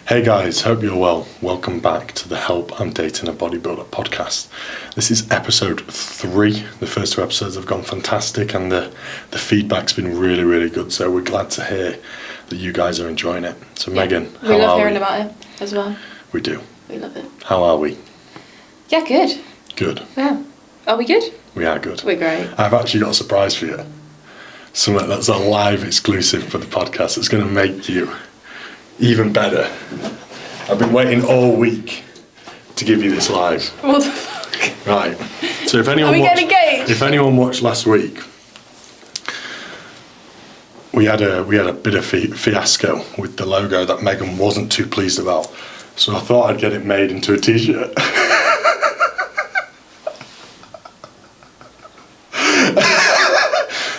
Hey guys, hope you're well. Welcome back to the Help I'm Dating a Bodybuilder podcast. This is episode 3. The first 2 episodes have gone fantastic and the feedback's been really, really good. So we're glad to hear that you guys are enjoying it. So Megan, how are we? We love hearing about it as well. We do. We love it. How are we? Yeah, good. Good. Yeah. Are we good? We are good. We're great. I've actually got a surprise for you. Something that's a live exclusive for the podcast that's going to make you even better. I've been waiting all week to give you this live. What the fuck? Right. So if anyone getting engaged? If anyone watched last week, we had a bit of fiasco with the logo that Megan wasn't too pleased about. So I thought I'd get it made into a t-shirt.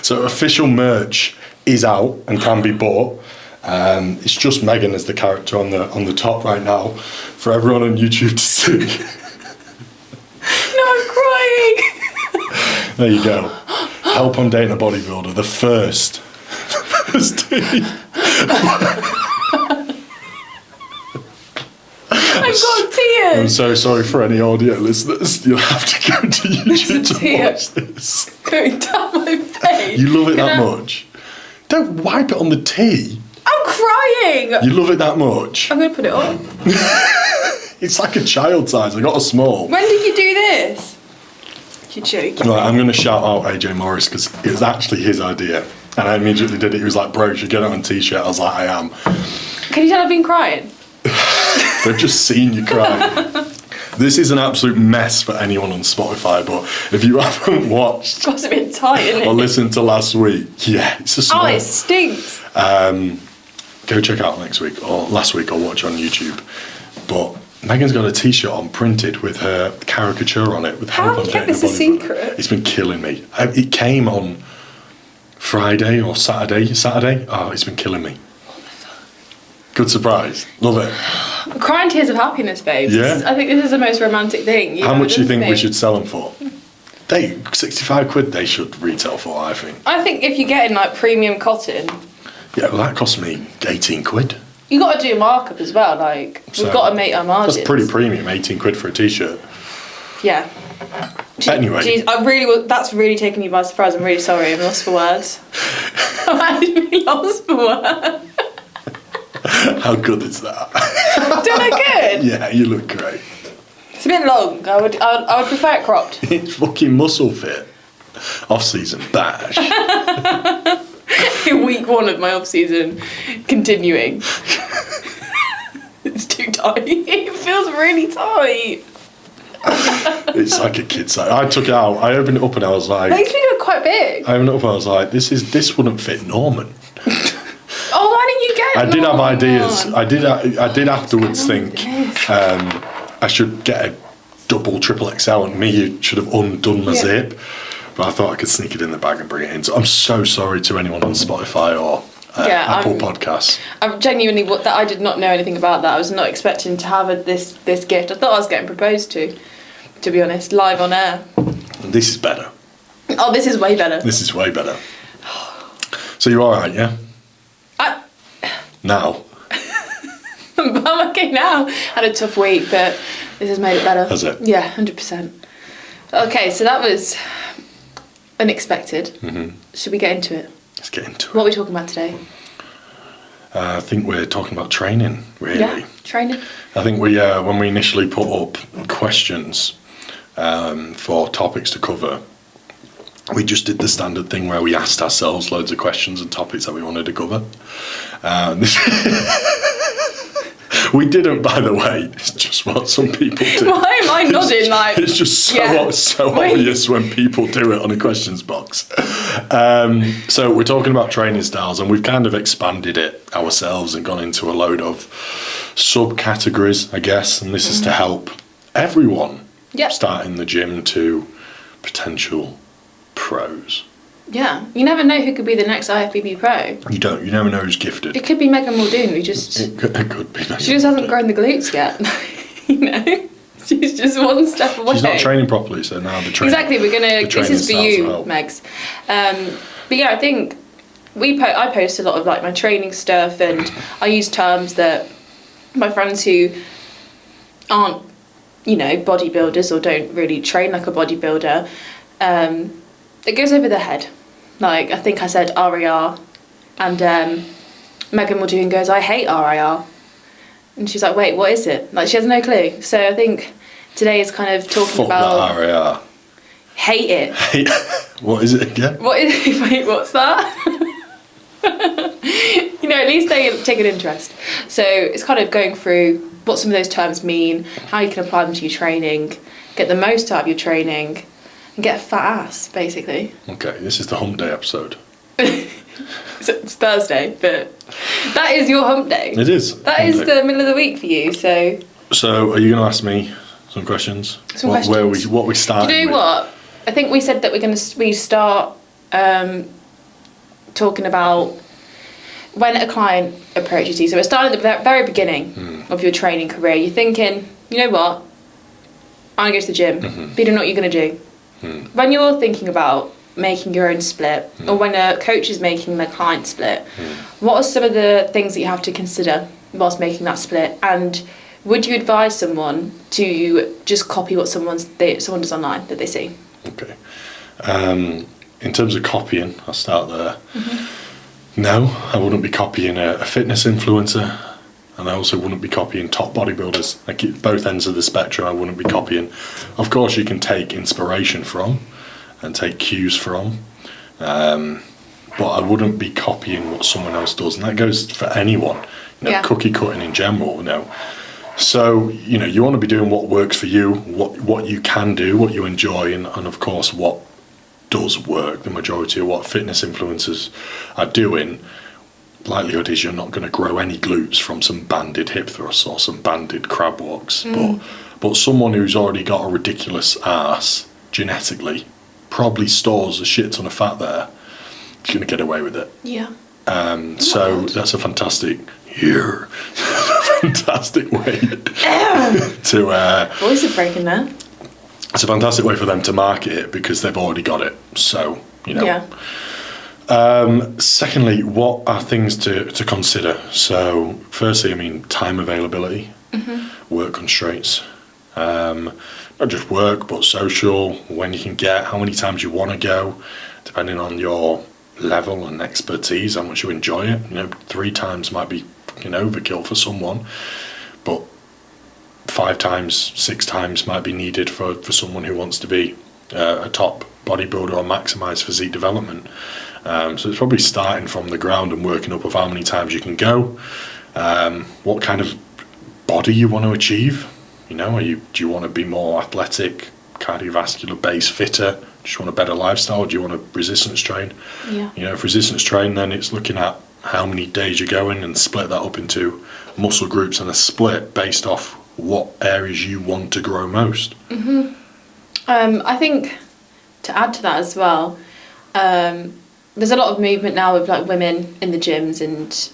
So official merch is out and can be bought. It's just Megan as the character on the top right now for everyone on YouTube to see. No, I'm crying. There you go. Help I'm Dating a Bodybuilder, the first team. I've got tears. I'm so sorry for any audio listeners. You'll have to go to YouTube to watch this. Going down my face. You love it that much? Don't wipe it on the tea. I'm crying. You love it that much? I'm going to put it on. It's like a child size. I got a small. When did you do this? You're joking. Right, I'm going to shout out AJ Morris because it was actually his idea. And I immediately did it. He was like, bro, you should get it on a t-shirt. I was like, I am. Can you tell I've been crying? They've just seen you cry. This is an absolute mess for anyone on Spotify, but if you haven't watched It's a bit tight, isn't it? or listened to last week, yeah, it's a small. Oh, it stinks. Go check out last week or watch on YouTube. But Megan's got a t-shirt on printed with her caricature on it. With How have you kept this a secret? It's been killing me. It came on Friday or Saturday. Oh, it's been killing me. Good surprise. Love it. Crying tears of happiness, babes. Yeah. I think this is the most romantic thing. How much do you think we should sell them for? 65 quid they should retail for, I think. I think if you're getting like premium cotton, Yeah, well that cost me 18 quid. you got to do a markup as well. Like we've got to make our margins. That's pretty premium, 18 quid for a t-shirt. Yeah. Anyway. Jeez, that's really taken you by surprise. I'm really sorry. I'm lost for words. I'm actually lost for words. How good is that? Do I look good? Yeah, you look great. It's a bit long. I would prefer it cropped. It's fucking muscle fit. Off-season bash. In week 1 of my off season, continuing. It's too tight. It feels really tight. It's like a kid's size. I took it out. I opened it up and I was like. Makes me look quite big. I opened it up and I was like, this wouldn't fit Norman. Oh, why didn't you get it? I did have ideas. On? I did afterwards think I should get a double triple XL and me should have undone my zip. But I thought I could sneak it in the bag and bring it in. So I'm so sorry to anyone on Spotify or Apple Podcasts. I'm genuinely that I did not know anything about that. I was not expecting to have this gift. I thought I was getting proposed to be honest, live on air. This is better. Oh, this is way better. This is way better. So you're all right, yeah? Now. I'm okay now. Had a tough week, but this has made it better. Has it? Yeah, 100%. Okay, so that was unexpected. Mm-hmm. Should we get into it? Let's get into it. What are we talking about today? I think we're talking about training, really. Yeah, training. I think when we initially put up questions for topics to cover, we just did the standard thing where we asked ourselves loads of questions and topics that we wanted to cover. We didn't, by the way. It's just what some people do. Why am I nodding like? It's just so obvious when people do it on a questions box. So we're talking about training styles, and we've kind of expanded it ourselves and gone into a load of subcategories, I guess. And this is to help everyone start in the gym to potential pros. Yeah, you never know who could be the next IFBB pro. You never know who's gifted. It could be Megan Muldoon. It could be Megan. She just hasn't grown the glutes yet. You know, she's just one step away. She's not training properly, so now the training. Exactly, we're gonna. This is for you, Megs. But yeah, I think I post a lot of like my training stuff, and I use terms that my friends who aren't, you know, bodybuilders or don't really train like a bodybuilder, it goes over their head. Like, I think I said RAR, and Megan will do and goes, I hate RAR. And she's like, wait, what is it? Like, she has no clue. So I think today is kind of talking Fuck about... that RAR. Hate it. Hate. What is it again? What is it? Wait, what's that? You know, at least they take an interest. So it's kind of going through what some of those terms mean, how you can apply them to your training, get the most out of your training, and get a fat ass, basically. Okay, this is the hump day episode. It's Thursday, but that is your hump day. It is. That is the middle of the week for you, so... So, are you going to ask me some questions? What we started Do you know with? what? I think we said that we start talking about when a client approaches you. So we're starting at the very beginning of your training career. You're thinking, you know what? I'm going to go to the gym. But you don't know what you're going to do. When you're thinking about making your own split, or when a coach is making their client split, what are some of the things that you have to consider whilst making that split? And would you advise someone to just copy what someone does online that they see? Okay. In terms of copying, I'll start there. No, I wouldn't be copying a fitness influencer, and I also wouldn't be copying top bodybuilders. Like, at both ends of the spectrum, I wouldn't be copying. Of course, you can take inspiration from and take cues from, but I wouldn't be copying what someone else does, and that goes for anyone. You know, cookie cutting in general. You know. So, you know, you want to be doing what works for you, what you can do, what you enjoy, and of course what does work. The majority of what fitness influencers are doing, likelihood is you're not going to grow any glutes from some banded hip thrusts or some banded crab walks. But someone who's already got a ridiculous ass genetically, probably stores a shit ton of fat there, is going to get away with it. Yeah. So that's a fantastic fantastic way to voice is breaking there. It's a fantastic way for them to market it because they've already got it. So, you know. Secondly, what are things to consider? So firstly, I mean, time availability, work constraints, not just work but social, when you can get, how many times you want to go, depending on your level and expertise, how much you enjoy it. You know, 3 times might be overkill for someone, but 5 times, 6 times might be needed for someone who wants to be a top bodybuilder or maximise physique development. So it's probably starting from the ground and working up of how many times you can go, what kind of body you want to achieve. You know, do you want to be more athletic, cardiovascular based, fitter? Do you want a better lifestyle? Do you want to resistance train? Yeah. You know, if resistance train, then it's looking at how many days you're going and split that up into muscle groups and a split based off what areas you want to grow most. I think to add to that as well, there's a lot of movement now with like women in the gyms, and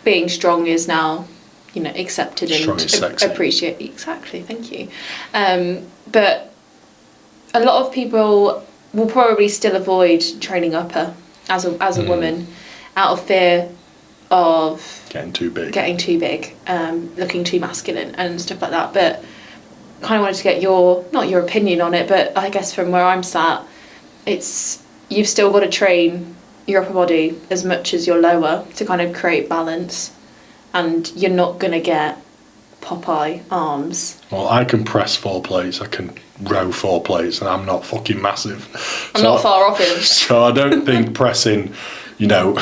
being strong is now, you know, accepted and appreciated. Exactly, thank you. But a lot of people will probably still avoid training upper as a woman out of fear of getting too big, looking too masculine and stuff like that. But kind of wanted to get not your opinion on it, but I guess from where I'm sat, it's you've still got to train your upper body as much as your lower to kind of create balance, and you're not going to get Popeye arms. Well, I can press 4 plates, I can row 4 plates, and I'm not fucking massive. I'm not far off him. So I don't think pressing, you know,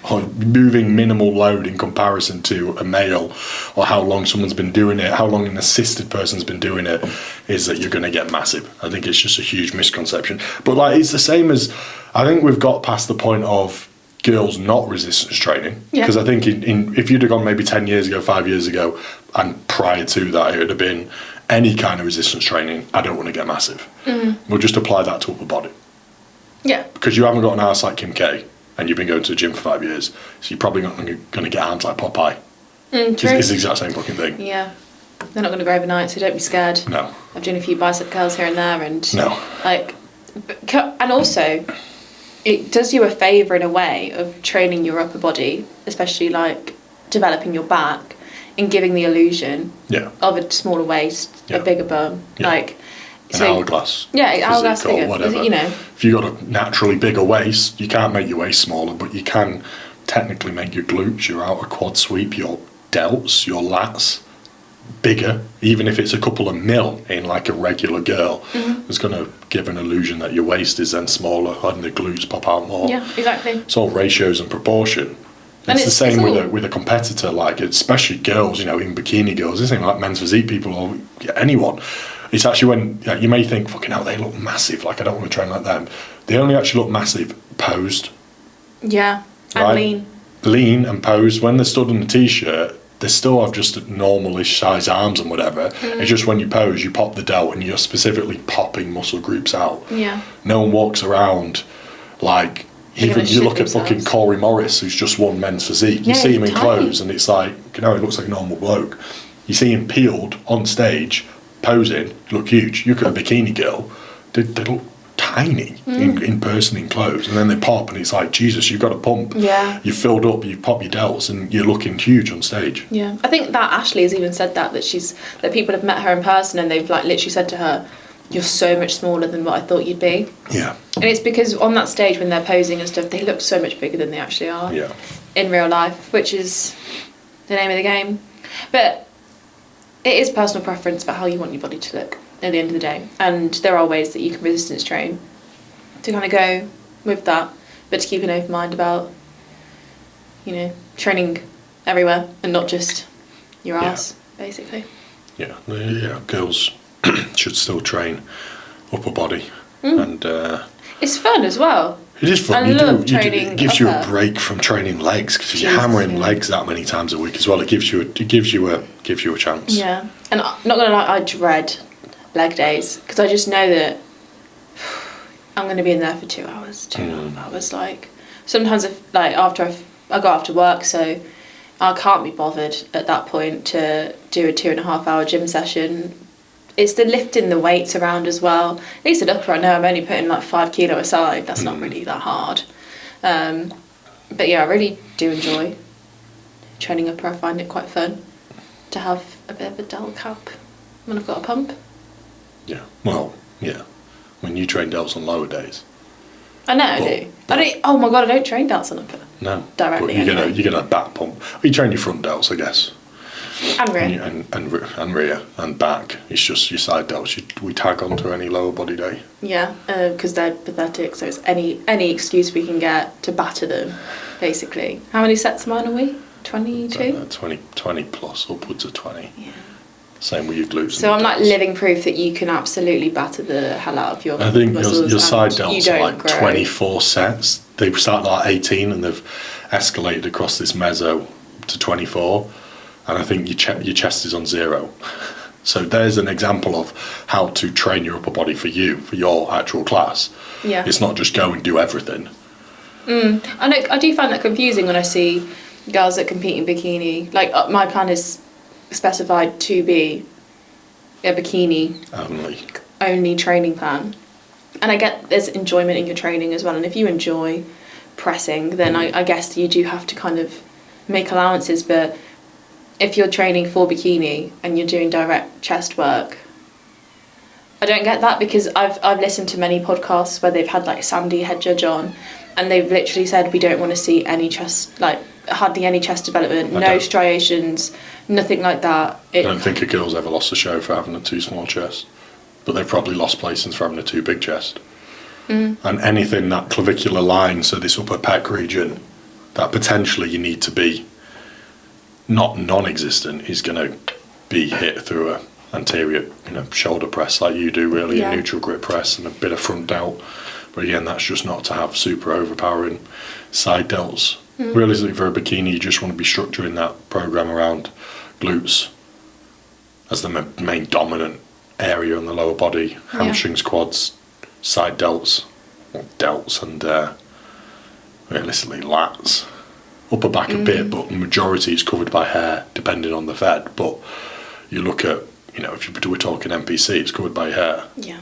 or moving minimal load in comparison to a male, or how long someone's been doing it, how long an assisted person's been doing it, is that you're going to get massive. I think it's just a huge misconception. But like, it's the same as, I think we've got past the point of girls not resistance training, because I think if you'd have gone maybe 10 years ago, 5 years ago, and prior to that it would have been any kind of resistance training, I don't want to get massive. We'll just apply that to upper body. Yeah. Because you haven't got an arse like Kim K, and you've been going to the gym for 5 years, so you're probably not going to get arms like Popeye. True. It's the exact same fucking thing. Yeah. They're not going to go overnight, so don't be scared. No. I've done a few bicep curls here and there, and no. And also, it does you a favour in a way of training your upper body, especially like developing your back, and giving the illusion Yeah. of a smaller waist, Yeah. a bigger bum, Yeah. like An hourglass. Yeah, hourglass physique or figure. whatever. You know. If you've got a naturally bigger waist, you can't make your waist smaller, but you can technically make your glutes, your outer quad sweep, your delts, your lats bigger, even if it's a couple of mil in like a regular girl. It's going to give an illusion that your waist is then smaller and the glutes pop out more. Yeah, exactly. It's all ratios and proportion. And It's the same it's all- with a competitor, like especially girls, you know, even bikini girls. It's not like men's physique people or anyone. It's actually when you may think, fucking hell, they look massive. Like I don't want to train like them. They only actually look massive posed. Yeah, and Right. lean. Lean and posed. When they're stood in a t-shirt, they still have just normal-ish size arms and whatever. It's just when you pose, you pop the delt and you're specifically popping muscle groups out. Yeah. No one walks around like. They're Even gonna you shit look at fucking themselves. Corey Morris, who's just won men's physique. You Yeah, see him in he's clothes, tiny. and it's like, you know, he looks like a normal bloke. You see him peeled on stage, posing, look huge. You look at a bikini girl, they look tiny in person in clothes, and then they pop, and it's like, Jesus, you've got a pump. Yeah. You've filled up, you've popped your delts, and you're looking huge on stage. Yeah, I think that Ashley has even said that people have met her in person and they've like literally said to her, "You're so much smaller than what I thought you'd be." Yeah. And it's because on that stage when they're posing and stuff, they look so much bigger than they actually are Yeah. in real life, which is the name of the game. But it is personal preference about how you want your body to look at the end of the day, and there are ways that you can resistance train to kind of go with that, but to keep an open mind about, you know, training everywhere and not just your Yeah. ass, basically. Yeah, girls should still train upper body, and It's fun as well. it is fun. I love training It gives you a upper. break from training legs because you're Jesus, hammering yeah. legs that many times a week as well. It gives you a chance. Yeah, and I'm not gonna lie, I dread leg days because I just know that I'm gonna be in there for 2 hours, 2.5 hours. Like sometimes, after I go after work, so I can't be bothered at that point to do a 2.5 hour gym session. It's the lifting the weights around as well. At least at upper, I know I'm only putting like 5 kilo aside. That's not really that hard. But yeah, I really do enjoy training upper. I find it quite fun to have a bit of a delt cap when I've got a pump. Yeah. Well, yeah. When you train delts on lower days. I know I do. I don't. Oh my god, I don't train delts on upper. No. Directly, But anyway. you get a back pump. You train your front delts, I guess. And rear. And rear and back. It's just your side delts. We tag onto any lower body day. Yeah, because they're pathetic. So it's any excuse we can get to batter them, basically. How many sets am I in a week? 22. 20 plus, upwards of 20. Yeah. Same with your glutes. So and I'm like delts. living proof that you can absolutely batter the hell out of your I think muscles your side and you delts are don't like grow. 24 sets. They started at 18 and they've escalated across this meso to 24. And I think your chest is on 0. So there's an example of how to train your upper body for your actual class. Yeah. It's not just go and do everything. I know, I do find that confusing when I see girls that compete in bikini. Like my plan is specified to be a bikini only training plan, and I get there's enjoyment in your training as well, and if you enjoy pressing, then I guess you do have to kind of make allowances. But if you're training for bikini and you're doing direct chest work, I don't get that, because I've listened to many podcasts where they've had like Sandy head judge on, and they've literally said we don't want to see any chest, like hardly any chest development, no striations, nothing like that. I don't think a girl's ever lost a show for having a too small chest, but they've probably lost placings for having a too big chest. And anything that clavicular line, so this upper pec region, that potentially you need to be not non-existent, is going to be hit through a anterior, shoulder press like you do, really, a neutral grip press and a bit of front delt. But again, that's just not to have super overpowering side delts. Realistically, for a bikini, you just want to be structuring that program around glutes as the main dominant area on the lower body, hamstrings, quads, side delts, and realistically lats. Upper back a bit, but the majority is covered by hair, depending on the fed. But you look at, if we're talking NPC, it's covered by hair. Yeah.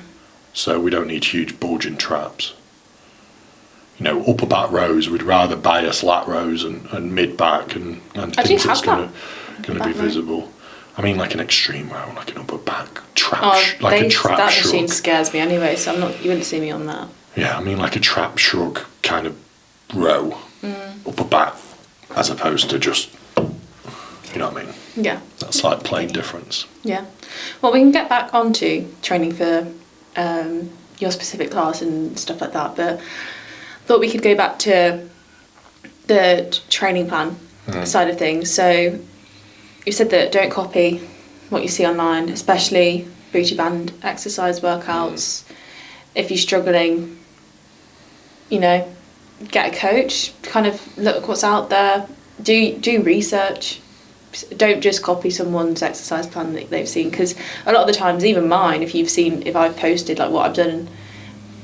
So we don't need huge bulging traps. Upper back rows, we'd rather bias lat rows and mid back and I do things have that's going to. going to be visible. I mean, like an extreme row, like an upper back trap, a trap that shrug. machine scares me anyway, so you wouldn't see me on that. Yeah, I mean, like a trap shrug kind of row, upper back, as opposed to just, you know what I mean? Yeah. That's like plain difference. Yeah. Well, we can get back onto training for your specific class and stuff like that, but thought we could go back to the training plan side of things. So you said that don't copy what you see online, especially booty band exercise workouts. If you're struggling, get a coach, kind of look at what's out there, do research. Don't just copy someone's exercise plan that they've seen, because a lot of the times, even mine, if I've posted like what I've done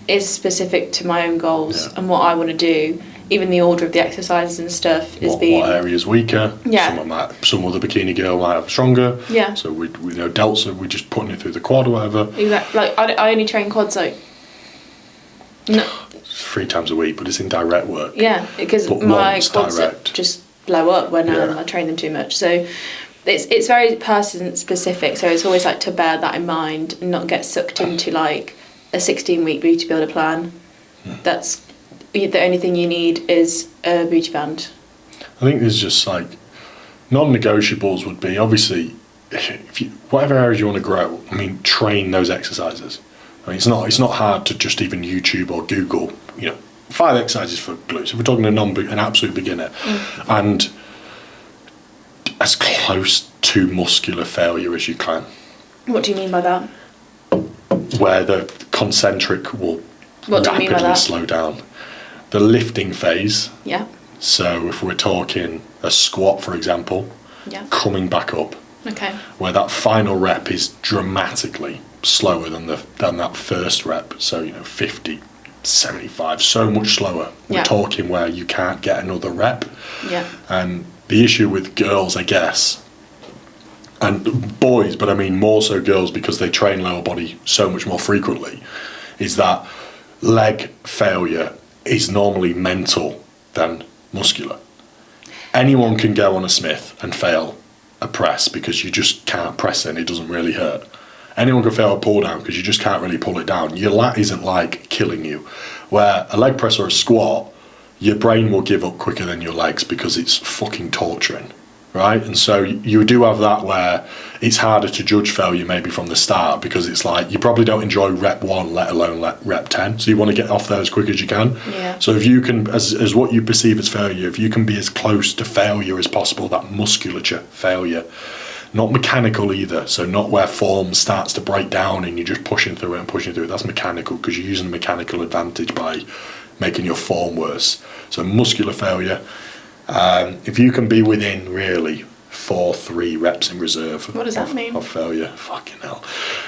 is specific to my own goals and what I want to do. Even the order of the exercises and stuff is what area's weaker. Yeah. Some other bikini girl might have stronger. Yeah. So we delts, so we're just putting it through the quad or whatever. Exactly. Like I only train quads like 3 times a week, but it's in direct work. Yeah, because my quads just blow up when I train them too much. So it's very person specific. So it's always like to bear that in mind and not get sucked into like a 16-week booty builder plan. That's the only thing you need is a booty band. I think there's just like non-negotiables would be obviously whatever areas you want to grow. I mean, train those exercises. I mean, it's not hard to just even YouTube or Google. 5 exercises for glutes. If we're talking an absolute beginner, and as close to muscular failure as you can. What do you mean by that? Where the concentric will rapidly slow down. The lifting phase. Yeah. So if we're talking a squat, for example, coming back up. Okay. Where that final rep is dramatically slower than that first rep. So 50, 75, so much slower. We're talking where you can't get another rep. Yeah. And the issue with girls, I guess, and boys, but I mean more so girls because they train lower body so much more frequently, is that leg failure is normally mental than muscular. Anyone can go on a Smith and fail a press because you just can't press it and it doesn't really hurt. Anyone can fail a pull down because you just can't really pull it down. Your lat isn't like killing you. Where a leg press or a squat, your brain will give up quicker than your legs because it's fucking torturing, right? And so you do have that where it's harder to judge failure maybe from the start because it's like you probably don't enjoy rep 1, let alone rep 10. So you want to get off there as quick as you can. Yeah. So if you can, as what you perceive as failure, if you can be as close to failure as possible, that musculature failure, not mechanical either, so not where form starts to break down and you're just pushing through it, that's mechanical because you're using a mechanical advantage by making your form worse. So muscular failure, if you can be within really 4-3 reps in reserve. What does that mean? Of failure, fucking hell.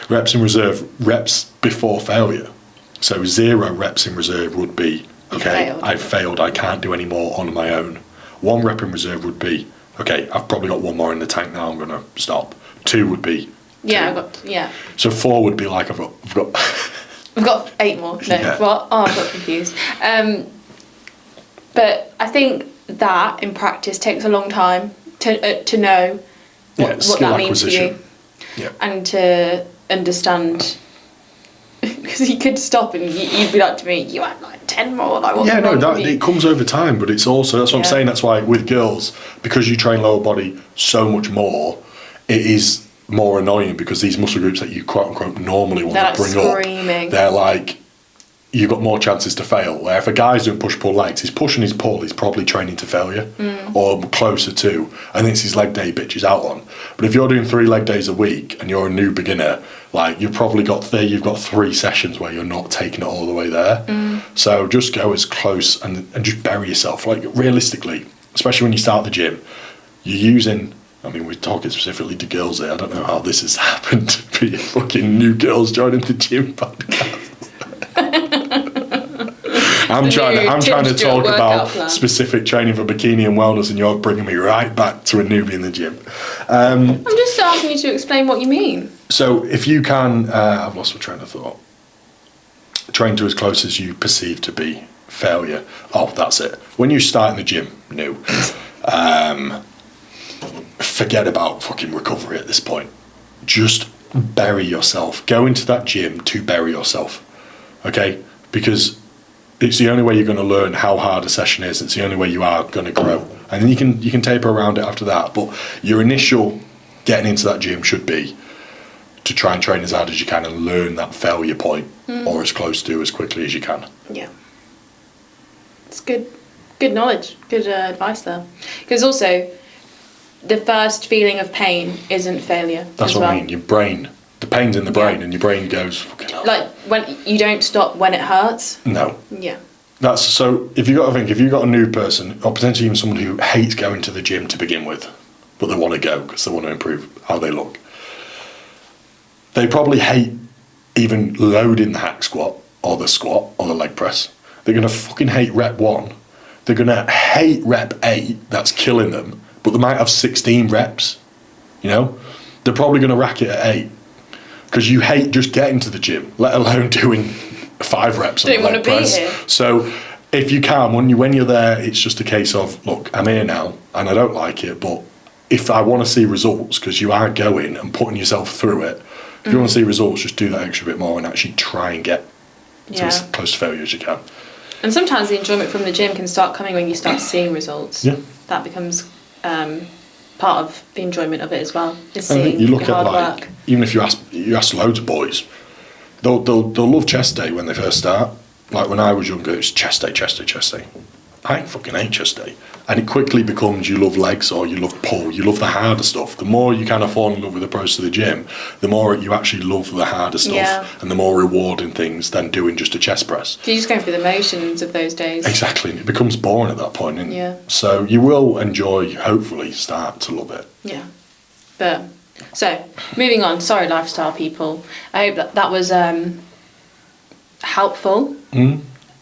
Reps in reserve, reps before failure. So 0 reps in reserve would be, okay, I failed, I can't do any more on my own. 1 rep in reserve would be, okay, I've probably got 1 more in the tank now, I'm going to stop. 2 would be 2. So 4 would be like I've got I've got 8 more. No, what? Oh, I got confused. But I think that in practice takes a long time to know what that means for you. Yeah. And to understand, because you could stop and you'd be like to me, you had like 10 more. Like, it comes over time, but it's also, that's what I'm saying, that's why with girls, because you train lower body so much more, it is more annoying because these muscle groups that you quote unquote normally want to bring up, they're like, you've got more chances to fail. Where if a guy's doing push-pull legs, he's pushing his pull, he's probably training to failure or closer to, and it's his leg day bitches out on. But if you're doing 3 leg days a week and you're a new beginner, like you've probably got 3 sessions where you're not taking it all the way there. So just go as close and just bury yourself. Like realistically, especially when you start the gym, you're using, I mean, we're talking specifically to girls here. I don't know how this has happened, but you're fucking new girls joining the gym podcast. I'm trying to talk about specific training for bikini and wellness, and you're bringing me right back to a newbie in the gym. I'm just asking you to explain what you mean. So if you can, I've lost my train of thought. Train to as close as you perceive to be failure. Oh, that's it. When you start in the gym, new. forget about fucking recovery at this point. Just bury yourself. Go into that gym to bury yourself, okay? Because it's the only way you're going to learn how hard a session is. It's the only way you are going to grow. And then you can taper around it after that. But your initial getting into that gym should be to try and train as hard as you can and learn that failure point, or as close to as quickly as you can. Yeah. It's good knowledge, good advice there. Because also, the first feeling of pain isn't failure. That's what I mean. Your brain, the pain's in the brain, and your brain goes, fucking hell. Like, when you don't stop when it hurts. No. Yeah. That's so. If you got a new person, or potentially even someone who hates going to the gym to begin with, but they want to go because they want to improve how they look, they probably hate even loading the hack squat or the leg press. They're gonna fucking hate rep 1. They're gonna hate rep 8. That's killing them. But they might have 16 reps. You know, they're probably gonna rack it at 8 because you hate just getting to the gym, let alone doing 5 reps on the leg press. So if you can, when you're there, it's just a case of, look, I'm here now and I don't like it, but if I want to see results, because you are going and putting yourself through it, if you want to see results, just do that extra bit more and actually try and get to as close to failure as you can. And sometimes the enjoyment from the gym can start coming when you start seeing results. Yeah. That becomes part of the enjoyment of it as well. Is I think seeing you look your at hard work. even if you ask loads of boys, they'll love chest day when they first start. Like when I was younger, it was chest day. I fucking hate chest day. And it quickly becomes you love legs or you love pull, you love the harder stuff. The more you kind of fall in love with the approach to the gym, the more you actually love the harder stuff and the more rewarding things than doing just a chest press. So you're just going through the motions of those days. Exactly. And it becomes boring at that point. Yeah. So you will hopefully start to love it. Yeah. But, so, moving on. Sorry, lifestyle people. I hope that was helpful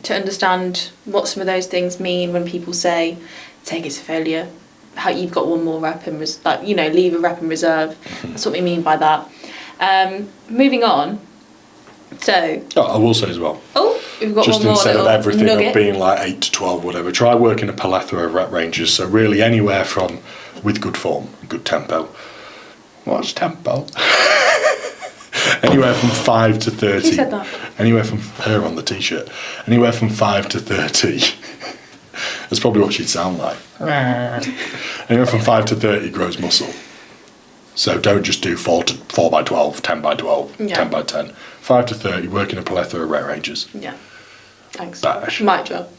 to understand what some of those things mean when people say, take it to failure, how you've got one more rep and leave a rep in reserve. That's what we mean by that. Moving on. So I will say as well. Oh, we've got just one more instead of everything nugget. of being like 8 to 12, whatever. Try working a plethora of rep ranges. So really anywhere from, with good form, good tempo. What's tempo? Anywhere from 5 to 30. Who said that? Anywhere from her on the t-shirt. Anywhere from 5 to 30. That's probably what she'd sound like. Anywhere from 5 to 30 grows muscle. So don't just do 4 by 12, 10 by 12, 10 by 10. 5 to 30, working a plethora of rep ranges. Yeah. Thanks. Bash. Mic drop.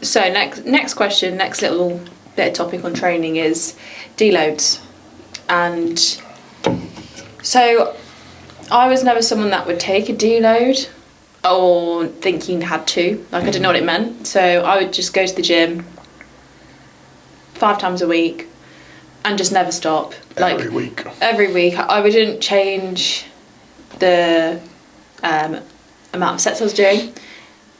So next question, next little bit of topic on training is deloads. And so I was never someone that would take a deload or think you had to. Like, I didn't know what it meant. So I would just go to the gym 5 times a week and just never stop. Every week. Every week. I wouldn't change the amount of sets I was doing,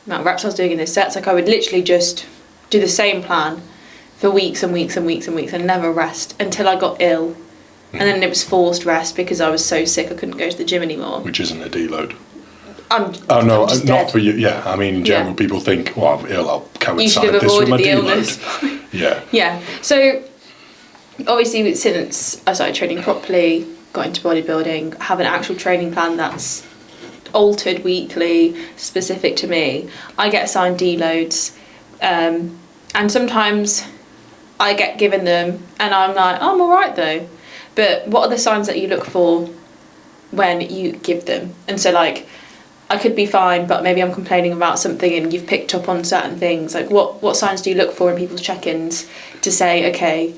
amount of reps I was doing in those sets. Like, I would literally just do the same plan for weeks and weeks and weeks and weeks and never rest until I got ill. And then it was forced rest because I was so sick I couldn't go to the gym anymore. Which isn't a deload. I'm not dead. for you. Yeah, I mean, in general, people think, well, I'm ill, I'll coincide this with my deload. Yeah. Yeah. So, obviously, since I started training properly, got into bodybuilding, have an actual training plan that's altered weekly, specific to me, I get assigned deloads. And sometimes I get given them and I'm like, oh, I'm all right though. But what are the signs that you look for when you give them? And so, like, I could be fine, but maybe I'm complaining about something and you've picked up on certain things. Like, what signs do you look for in people's check-ins to say, okay,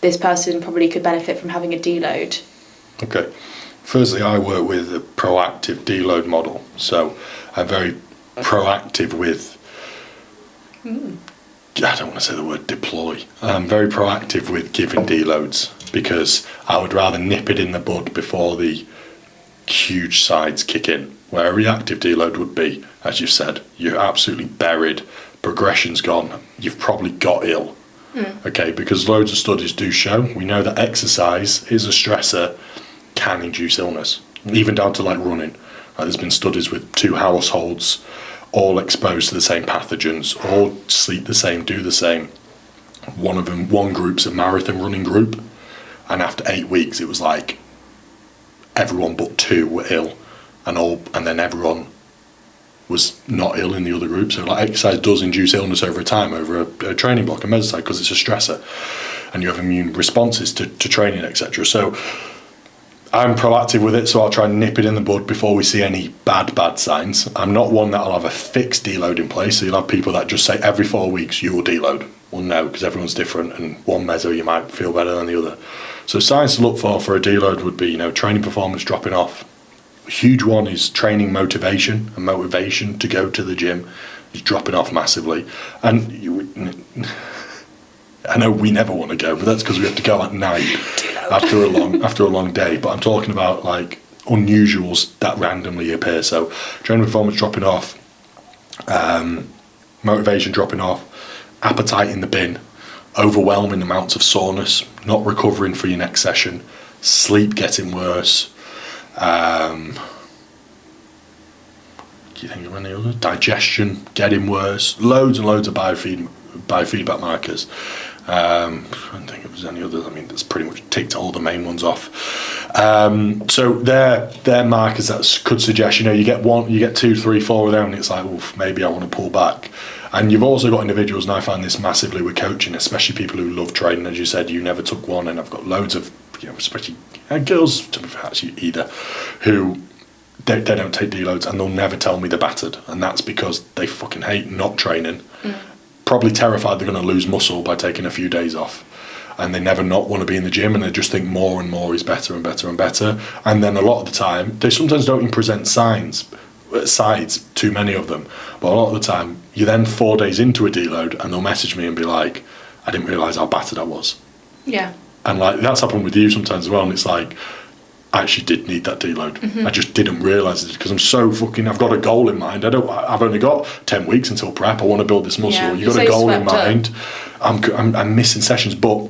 this person probably could benefit from having a deload? Okay. Firstly, I work with a proactive deload model. So I'm very proactive with... I don't want to say the word deploy. I'm very proactive with giving deloads because I would rather nip it in the bud before the huge sides kick in. Where a reactive deload would be, as you said, you're absolutely buried, progression's gone, you've probably got ill. Okay, because loads of studies do show, we know that exercise is a stressor, can induce illness, even down to like running. There's been studies with 2 households all exposed to the same pathogens, all sleep the same, do the same. one group's a marathon running group, and after 8 weeks it was like everyone but 2 were ill, and then everyone was not ill in the other group. So like exercise does induce illness over time, over a training block, a mesocycle, because it's a stressor, and you have immune responses to training, etc. So I'm proactive with it, so I'll try and nip it in the bud before we see any bad signs. I'm not one that'll have a fixed deload in place, so you'll have people that just say every 4 weeks you will deload. Well, no, because everyone's different, and one meso you might feel better than the other. So signs to look for a deload would be, training performance dropping off. A huge one is training motivation, and motivation to go to the gym is dropping off massively. And I know we never want to go, but that's because we have to go at night after a long day. But I'm talking about like unusuals that randomly appear. So training performance dropping off, motivation dropping off, appetite in the bin, overwhelming amounts of soreness, not recovering for your next session, sleep getting worse. Do you think of any others? Digestion getting worse, loads and loads of biofeedback markers. I don't think if there's any others. I mean, that's pretty much ticked all the main ones off. So they're markers that could suggest, you get 1, you get 2, 3, 4 of them, and it's like, oof, maybe I want to pull back. And you've also got individuals, and I find this massively with coaching, especially people who love training. As you said, you never took one, and I've got loads of, especially girls, to be fair, actually either, who they don't take deloads, and they'll never tell me they're battered, and that's because they fucking hate not training. Probably terrified they're going to lose muscle by taking a few days off, and they never not want to be in the gym, and they just think more and more is better and better and better. And then a lot of the time they sometimes don't even present sides, too many of them, but a lot of the time you're then 4 days into a deload and they'll message me and be like, I didn't realise how battered I was. Yeah. And like that's happened with you sometimes as well, and it's like, I actually did need that deload. I just didn't realise it because I'm so I've got a goal in mind. I've only got 10 weeks until prep. I want to build this muscle. Yeah, you've got a goal in mind. I'm missing sessions. But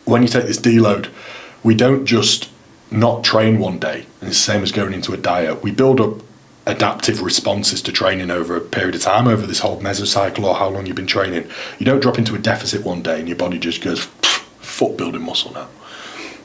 when you take this deload, we don't just not train one day, and it's the same as going into a diet. We build up adaptive responses to training over a period of time, over this whole mesocycle or how long you've been training. You don't drop into a deficit one day and your body just goes, foot building muscle now.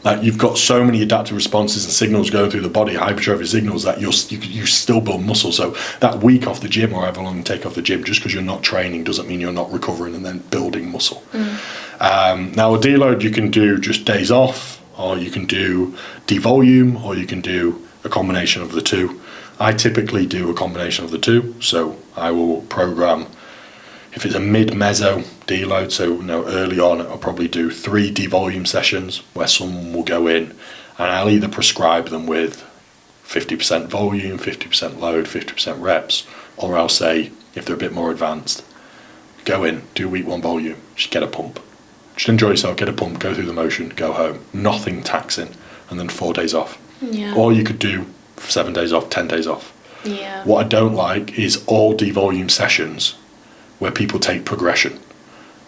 Like you've got so many adaptive responses and signals going through the body, hypertrophy signals, that you still build muscle. So that week off the gym, or however long you take off the gym, just because you're not training doesn't mean you're not recovering and then building muscle. Now a deload you can do just days off, or you can do devolume, or you can do a combination of the two. I typically do a combination of the two, so I will program, if it's a mid-meso deload, so early on, I'll probably do 3 devolume sessions where someone will go in, and I'll either prescribe them with 50% volume, 50% load, 50% reps, or I'll say, if they're a bit more advanced, go in, do week 1 volume, just get a pump. Just enjoy yourself, get a pump, go through the motion, go home. Nothing taxing, and then 4 days off. Yeah. Or you could do 7 days off, 10 days off. Yeah. What I don't like is all devolume sessions where people take progression.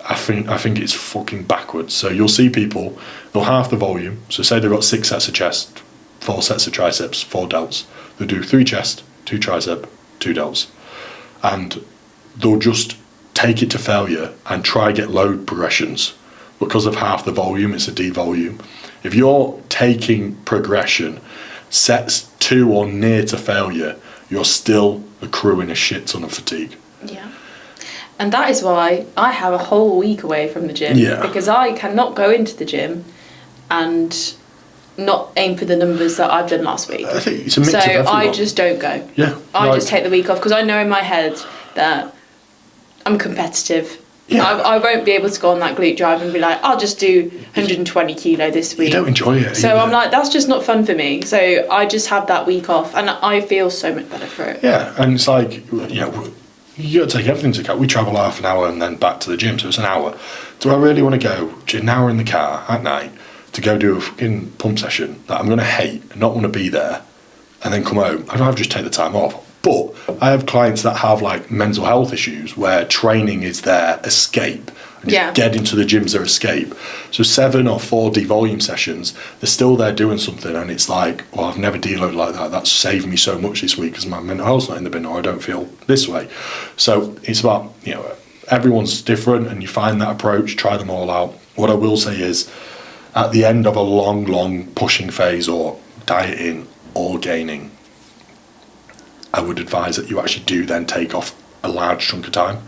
I think it's fucking backwards. So you'll see people, they'll half the volume. So say they've got 6 sets of chest, 4 sets of triceps, 4 delts. They'll do 3 chest, 2 tricep, 2 delts. And they'll just take it to failure and try get load progressions. Because of half the volume, it's a devolume. If you're taking progression sets 2 or near to failure, you're still accruing a shit ton of fatigue. Yeah. And that is why I have a whole week away from the gym. Yeah. Because I cannot go into the gym and not aim for the numbers that I've done last week. I think it's a mix of everyone. I just don't go. Yeah. I just take the week off because I know in my head that I'm competitive. Yeah. I won't be able to go on that glute drive and be like, I'll just do 120 kilo this week. You don't enjoy it. So I'm like, that's just not fun for me. So I just have that week off and I feel so much better for it. Yeah, and it's like, you got to take everything into account. We travel half an hour and then back to the gym, so it's an hour. Do I really want to go an hour in the car at night to go do a fucking pump session that I'm going to hate and not want to be there and then come home? I'd rather just take the time off. But I have clients that have like mental health issues where training is their escape. And just get into the gym's their escape. So 7 or 4 devolume sessions, they're still there doing something, and it's like, well, I've never deloaded like that. That's saved me so much this week because my mental health's not in the bin, or I don't feel this way. So it's about everyone's different, and you find that approach, try them all out. What I will say is, at the end of a long pushing phase or dieting or gaining, I would advise that you actually do then take off a large chunk of time,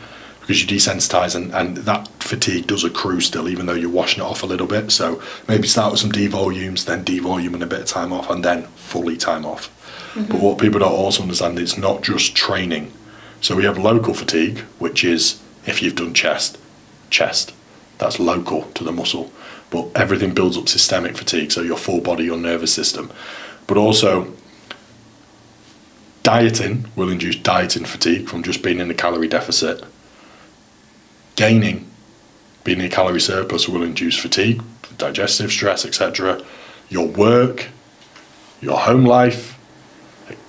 because you desensitize, and that fatigue does accrue still, even though you're washing it off a little bit. So maybe start with some devolumes, then devolume and a bit of time off, and then fully time off. But what people don't also understand, it's not just training. So we have local fatigue, which is if you've done chest, that's local to the muscle. But everything builds up systemic fatigue, so your full body, your nervous system. But also, dieting will induce dieting fatigue from just being in a calorie deficit. Gaining, being in a calorie surplus, will induce fatigue, digestive stress, etc. Your work, your home life,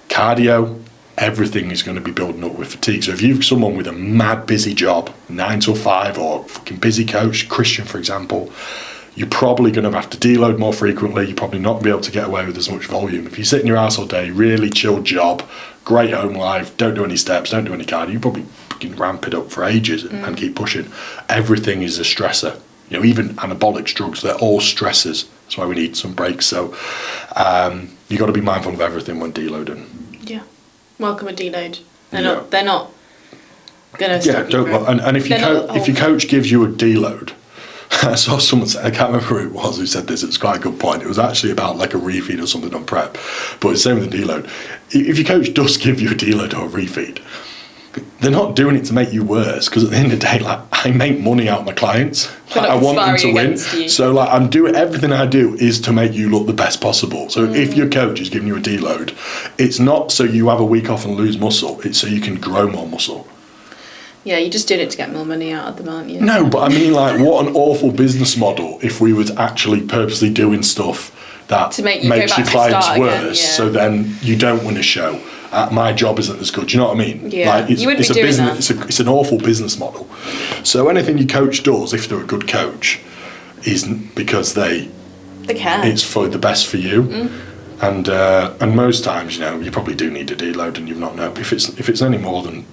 cardio, everything is going to be building up with fatigue. So if you've someone with a mad busy job, 9 till 5, or fucking busy coach, Christian for example, you're probably going to have to deload more frequently. You're probably not going to be able to get away with as much volume. If you sit in your house all day, really chilled job, great home life, don't do any steps, don't do any cardio, you probably can ramp it up for ages and keep pushing. Everything is a stressor. You know, even anabolic drugs, they're all stressors. That's why we need some breaks. So you got to be mindful of everything when deloading. Yeah. Welcome a deload. They're not gonna stop you. And if your coach gives you a deload, I saw someone say, I can't remember who it was who said this, it was quite a good point. It was actually about like a refeed or something on prep. But it's the same with the deload. If your coach does give you a deload or a refeed, they're not doing it to make you worse, because at the end of the day, like, I make money out of my clients. Like, I want them to win. So like, I'm doing everything I do is to make you look the best possible. So if your coach is giving you a deload, it's not so you have a week off and lose muscle, it's so you can grow more muscle. Yeah, you're just doing it to get more money out of them, aren't you? No, but I mean, like, what an awful business model if we was actually purposely doing stuff that makes your clients worse, so then you don't win a show. My job isn't as good. Do you know what I mean? Yeah, like, you wouldn't be doing that. It's an awful business model. So anything your coach does, if they're a good coach, is because they care. It's for the best for you. And most times, you know, you probably do need a deload, and you've not known. If it's any more than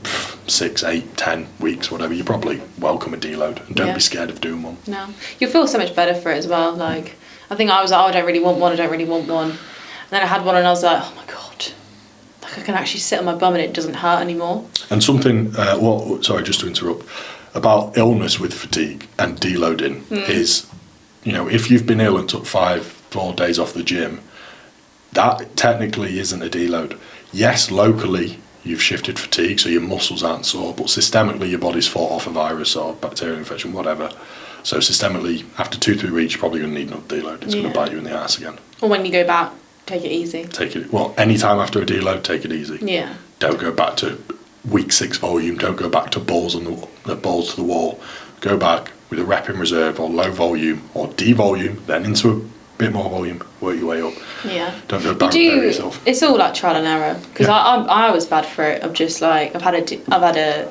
6, 8, 10 weeks, whatever, you probably welcome a deload, and don't be scared of doing one. No, you'll feel so much better for it as well. Like, I think I was like, oh, I don't really want one. And then I had one, and I was like, oh my god. I can actually sit on my bum and it doesn't hurt anymore. And something, sorry, just to interrupt, about illness with fatigue and deloading is, you know, if you've been ill and took 4 days off the gym, that technically isn't a deload. Yes, locally you've shifted fatigue, so your muscles aren't sore, but systemically your body's fought off a virus or bacterial infection, whatever. So systemically, after 2-3 weeks, you're probably going to need another deload. It's going to bite you in the ass again. Or when you go back, take it easy. Any time after a deload, take it easy. Yeah. Don't go back to week 6 volume. Don't go back to balls to the wall. Go back with a rep in reserve or low volume or devolume, then into a bit more volume. Work your way up. Yeah. Don't go back and bury yourself. It's all like trial and error, because I was bad for it. I'm just like, I've had a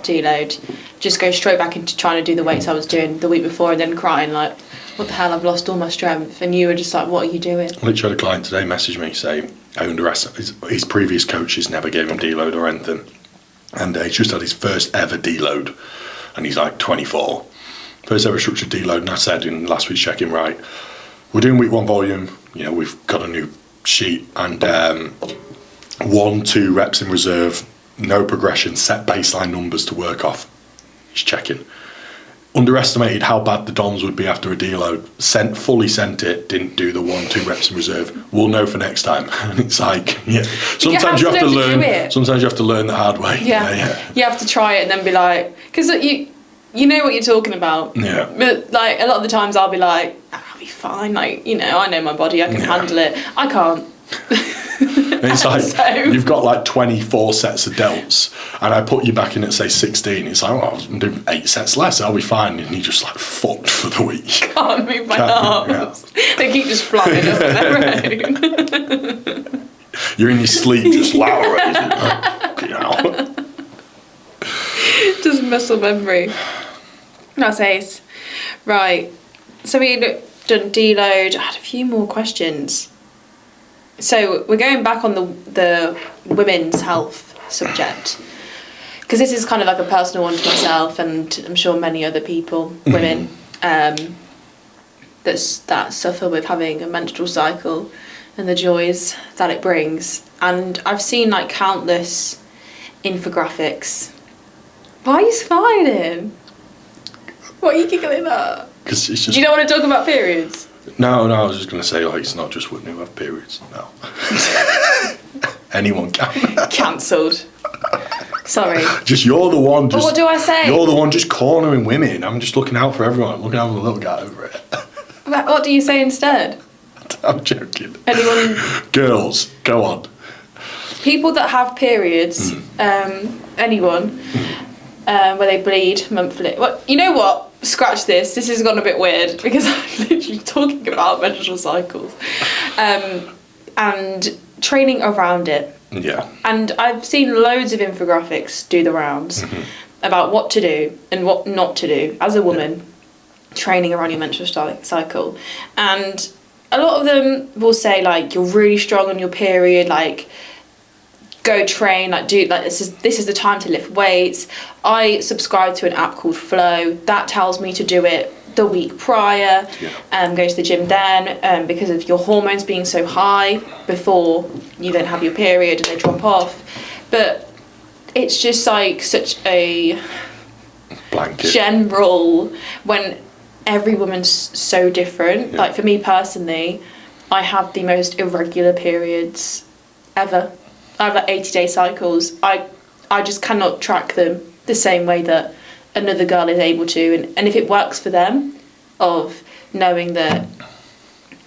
deload, just go straight back into trying to do the weights I was doing the week before, and then crying like, what the hell, I've lost all my strength. And you were just like, what are you doing? I literally had a client today message me saying I underestimated his previous coaches never gave him deload or anything, and he's just had his first ever deload, and he's like 24, first ever structured deload. And I said in last week's check-in, right, we're doing week 1 volume, you know, we've got a new sheet, and 1-2 reps in reserve, no progression, set baseline numbers to work off. He's checking. Underestimated how bad the DOMs would be after a deload. Fully sent it, didn't do the 1-2 reps in reserve. We'll know for next time. And it's like, yeah. Sometimes you have to learn. Sometimes you have to learn the hard way. Yeah. You have to try it and then be like, because you know what you're talking about. Yeah. But like a lot of the times I'll be like, I'll be fine. Like, you know, I know my body. I can handle it. I can't. And it's like, you've got like 24 sets of delts, and I put you back in at say 16. It's like, oh, I'm doing 8 sets less, I'll be fine. And you're just like fucked for the week. Can't move my arms. Yeah. They keep just flying up on their own. You're in your sleep, just louder. You know. Just muscle memory. That's ace. Right. So we done deload. I had a few more questions. So we're going back on the women's health subject. because this is kind of like a personal one to myself, and I'm sure many other people, women, that suffer with having a menstrual cycle and the joys that it brings. And I've seen like countless infographics. Why are you smiling? What are you giggling at? Because it's just. Do you don't want to talk about periods? No, I was just going to say, like, it's not just women who have periods. No. Anyone can. Cancelled. Sorry. Just you're the one. Just, but what do I say? You're the one just cornering women. I'm just looking out for everyone. I'm looking out for the little guy over it. What do you say instead? I'm joking. Anyone? Girls, go on. People that have periods, anyone, where they bleed monthly. Well, you know what? Scratch this. This has gone a bit weird because I'm literally talking about menstrual cycles, and training around it. Yeah. And I've seen loads of infographics do the rounds about what to do and what not to do as a woman, training around your menstrual cycle. And a lot of them will say, like, you're really strong on your period, like, go train, like, do, like, this is the time to lift weights. I subscribe to an app called Flow that tells me to do it the week prior, go to the gym then, because of your hormones being so high before you then have your period and they drop off. But it's just like such a blanket general, when every woman's so different. Like for me personally, I have the most irregular periods ever. I have like 80-day cycles. I just cannot track them the same way that another girl is able to. And if it works for them, of knowing that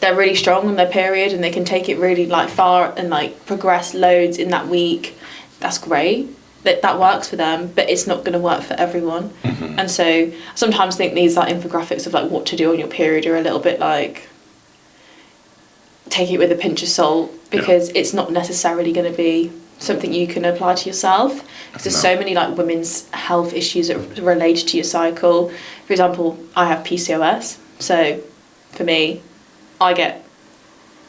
they're really strong on their period and they can take it really like far and like progress loads in that week, that's great. That works for them, but it's not going to work for everyone. And so I sometimes think these like infographics of like what to do on your period are a little bit like, take it with a pinch of salt, because it's not necessarily going to be something you can apply to yourself, because there's so many like women's health issues that are related to your cycle. For example, I have PCOS, so for me, I get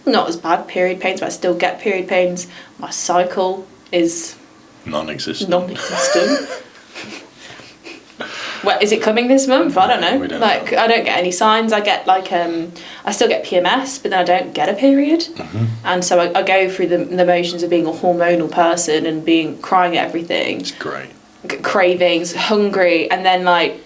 not as bad period pains, but I still get period pains. My cycle is non-existent. Well, is it coming this month? I don't know. Like, I don't get any signs. I get like I still get PMS, but then I don't get a period. And so I go through the motions of being a hormonal person and crying at everything. It's great. Cravings, hungry, and then like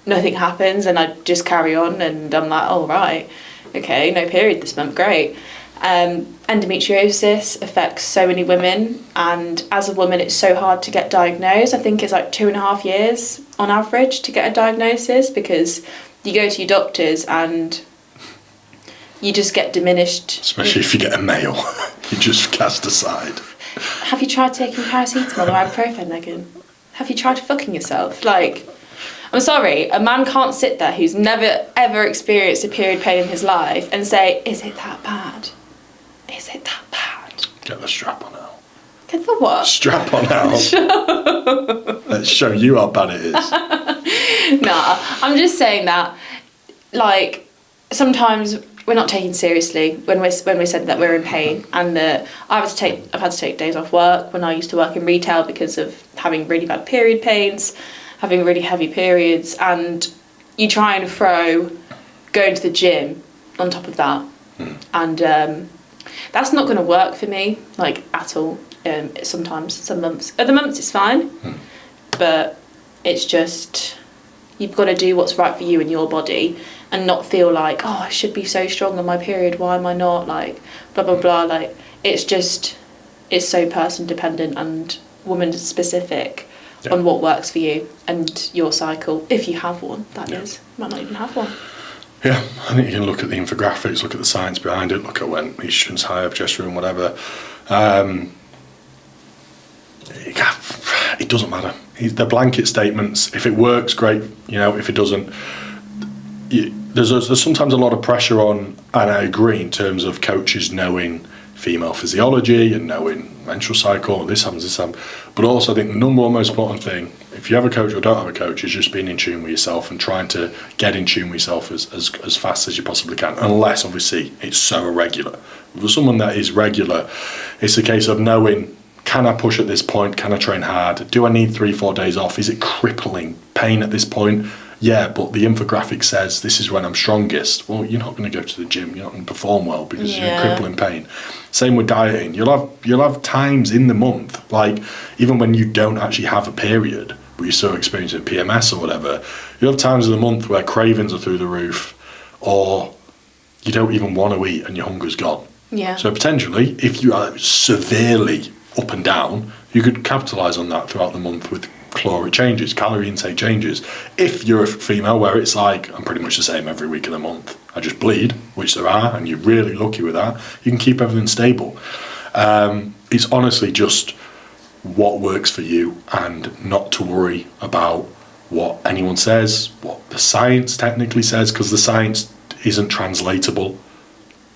nothing happens, and I just carry on, and I'm like, oh right, okay, no period this month, great. Endometriosis affects so many women, and as a woman it's so hard to get diagnosed. I think it's like 2.5 years on average to get a diagnosis, because you go to your doctors and you just get diminished. Especially if you get a male, you just cast aside. Have you tried taking paracetamol or ibuprofen, Megan? Have you tried fucking yourself? Like, I'm sorry, a man can't sit there who's never ever experienced a period pain in his life and say, is it that bad? Is it that bad? Get the strap on out. Get the what? Strap on out. Let's show you how bad it is. Nah, I'm just saying that, like, sometimes we're not taken seriously when we said that we're in pain, and I've had to take days off work when I used to work in retail because of having really bad period pains, having really heavy periods, and you try and throw going to the gym on top of that, and that's not going to work for me, like, at all. Sometimes, some months. Other months it's fine, but it's just, you've got to do what's right for you and your body, and not feel like, oh, I should be so strong on my period, why am I not, like, blah, blah, blah. Like, it's so person dependent and woman specific on what works for you and your cycle, if you have one, that is. You might not even have one. Yeah, I think you can look at the infographics, look at the science behind it, look at when estrogen's high, progesterone, whatever. It doesn't matter. They're blanket statements. If it works, great. If it doesn't, there's sometimes a lot of pressure on, and I agree, in terms of coaches knowing female physiology and knowing menstrual cycle, and this happens. But also, I think the number one most important thing, if you have a coach or don't have a coach, is just being in tune with yourself and trying to get in tune with yourself as fast as you possibly can, unless, obviously, it's so irregular. For someone that is regular, it's a case of knowing, can I push at this point? Can I train hard? Do I need 3-4 days off? Is it crippling pain at this point? Yeah, but the infographic says this is when I'm strongest. Well, you're not going to go to the gym. You're not going to perform well because you're in crippling pain. Same with dieting. You'll have times in the month, like even when you don't actually have a period, but you're still experiencing PMS or whatever, you'll have times in the month where cravings are through the roof, or you don't even want to eat and your hunger's gone. Yeah. So potentially, if you are severely up and down, you could capitalise on that throughout the month with caloric changes, calorie intake changes. If you're a female where it's like, I'm pretty much the same every week of the month, I just bleed, which there are, and you're really lucky with that, you can keep everything stable. It's honestly just what works for you, and not to worry about what anyone says, what the science technically says, because the science isn't translatable,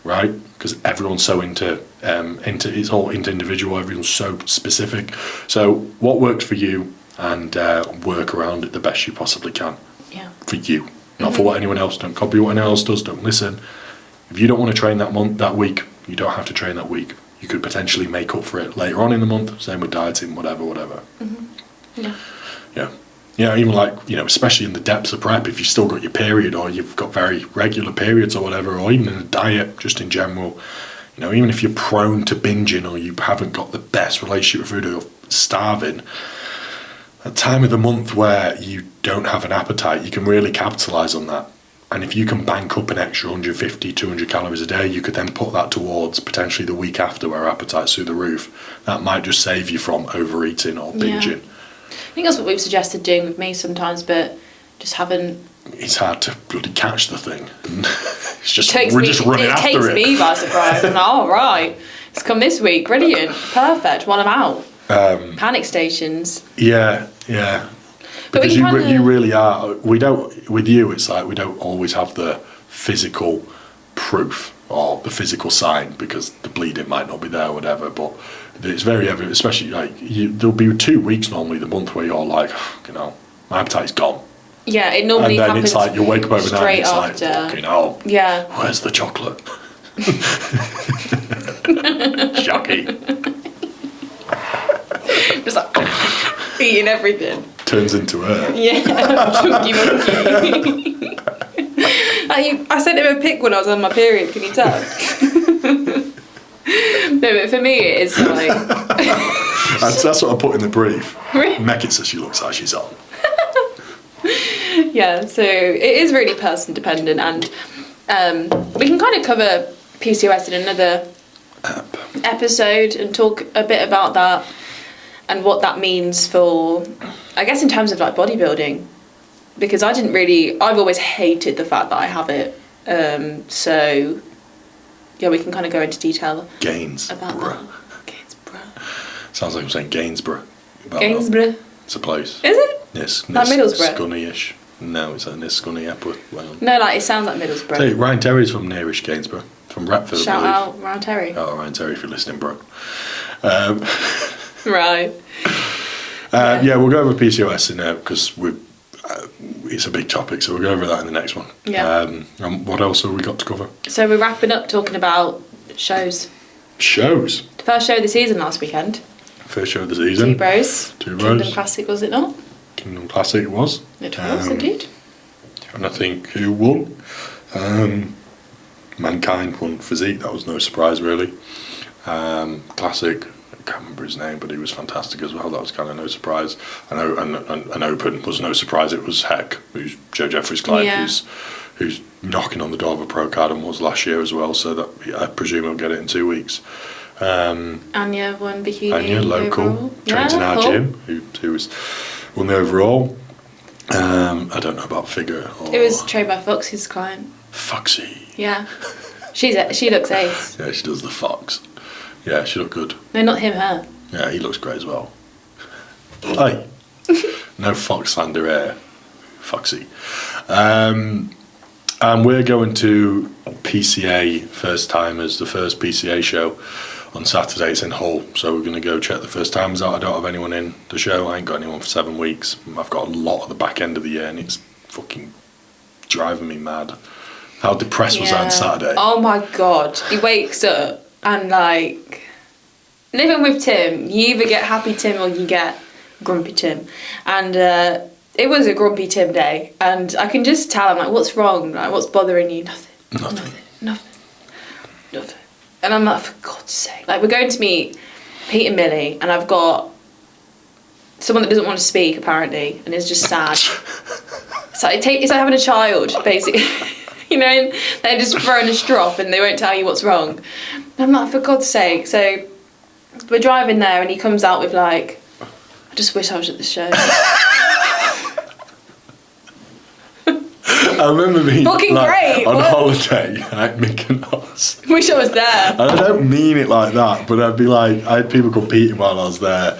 right? Because everyone's so into it's all into individual, everyone's so specific. So what works for you, and work around it the best you possibly can. Yeah. For you, not for what anyone else. Don't copy what anyone else does. Don't listen. If you don't want to train that week, you don't have to train that week. You could potentially make up for it later on in the month. Same with dieting, whatever. Yeah, even like, especially in the depths of prep, if you've still got your period, or you've got very regular periods or whatever, or even in a diet, just in general, even if you're prone to binging, or you haven't got the best relationship with food, or starving, a time of the month where you don't have an appetite, you can really capitalise on that. And if you can bank up an extra 150, 200 calories a day, you could then put that towards potentially the week after where appetite's through the roof. That might just save you from overeating or binging. Yeah. I think that's what we've suggested doing with me sometimes, but just haven't... It's hard to bloody catch the thing. It's just, we're just running after it. It takes me by surprise. I'm like, oh, right, it's come this week, brilliant, perfect, while I'm out. Panic stations. Yeah. Because you really are. We don't. With you, it's like we don't always have the physical proof or the physical sign, because the bleeding might not be there or whatever. But it's very evident, especially like there'll be 2 weeks normally the month where you're like, my appetite's gone. Yeah, it normally happens. And then it's like you wake up overnight and it's after. like, fucking hell. Yeah. Where's the chocolate? Shocking. Just like eating everything. Turns into her. Yeah, chunky monkey. I sent him a pic when I was on my period, can you tell? No, but for me it is like... that's what I put in the brief. Really? Megan says she looks like she's on. Yeah, so it is really person dependent, and we can kind of cover PCOS in another episode and talk a bit about that and what that means for, I guess, in terms of like bodybuilding, because I've always hated the fact that I have it, so yeah, we can kind of go into detail about that. Gainsborough. Sounds like I'm saying Gainsborough. Gainsborough. It's a place. Is it? Yes. Like Middlesbrough? Scunny-ish. No, it's like near Scunny Epworth. No, like it sounds like Middlesbrough. Hey, Ryan Terry's from nearish Gainsborough. From Retford, Shout I believe. out Ryan Terry. Oh, Ryan Terry, if you're listening, bro. Right. Yeah, we'll go over PCOS in there because it's a big topic, so we'll go over that in the next one. Yeah. And what else have we got to cover? So we're wrapping up talking about shows. Shows. The first show of the season last weekend. First show of the season. Two Bros. Kingdom Classic, was it not? Kingdom Classic it was. It was indeed. And I think who won? Mankind won Physique. That was no surprise, really. Classic, I can't remember his name, but he was fantastic as well. That was kind of no surprise. I know, and Open was no surprise. It was Heck, who's Joe Jeffries' client, who's knocking on the door of a pro card and was last year as well. So that I presume he'll get it in 2 weeks. Anya won bikini. Anya, local, overall. trains in our gym, who won the overall. I don't know about figure. It was trained by Foxy's client. Foxy. Yeah. She looks ace. Yeah, she does the fox. Yeah, she looked good. No, not him, her. Yeah, he looks great as well. Hey, no fox slander here. Foxy. And we're going to PCA First Timers, the first PCA show on Saturday. It's in Hull, so we're going to go check the first timers out. I don't have anyone in the show. I ain't got anyone for 7 weeks. I've got a lot at the back end of the year, and it's fucking driving me mad. How depressed was I on Saturday? Oh my god. He wakes up and like living with Tim, you either get happy Tim or you get grumpy Tim. And it was a grumpy Tim day. And I can just tell him, like, what's wrong? Like, what's bothering you? Nothing. And I'm like, for God's sake. Like, we're going to meet Pete and Millie, and I've got someone that doesn't want to speak, apparently, and is just sad. It's like having a child, basically. You know, and they're just throwing a strop and they won't tell you what's wrong. And I'm like, for God's sake. So we're driving there and he comes out with like, I just wish I was at the show. I remember being fucking great. On holiday at Mykonos. Wish I was there. And I don't mean it like that, but I'd be like, I had people competing while I was there.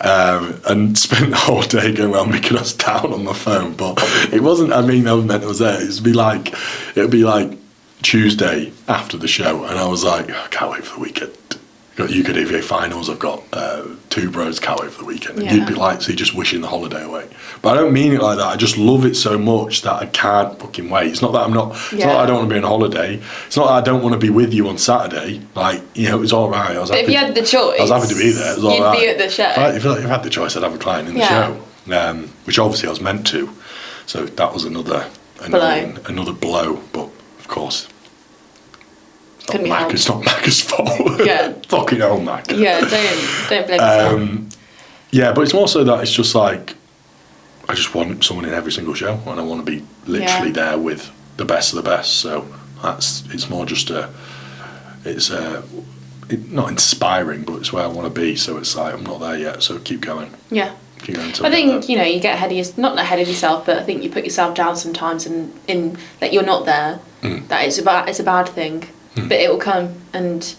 And spent the whole day going around Mykonos down on my phone, but it wasn't. I mean, I meant I was there. It'd be like Tuesday after the show, and I was like, I can't wait for the weekend. Got UKDVA finals. I've got 2 bros. Can't wait for the weekend. And you'd be like, so you're just wishing the holiday away. But I don't mean it like that. I just love it so much that I can't fucking wait. It's not that I'm not. It's not that I don't want to be on holiday. It's not that I don't want to be with you on Saturday. Like, you know, it was all right. But if you had the choice, I was happy to be there. It was all you'd right. be at the show. If I had the choice, I'd have a client in the show, which obviously I was meant to. So that was another blow. But of course. It's not Macca's fault. Yeah. Fucking hell, Mac. Yeah, don't blame yourself. Yeah, but it's more so that it's just like, I just want someone in every single show, and I want to be literally there with the best of the best. So it's more just not inspiring, but it's where I want to be. So it's like, I'm not there yet, so keep going. Yeah. Keep going I think, you know, you get not ahead of yourself, but I think you put yourself down sometimes in that you're not there. That it's a bad thing. But it will come, and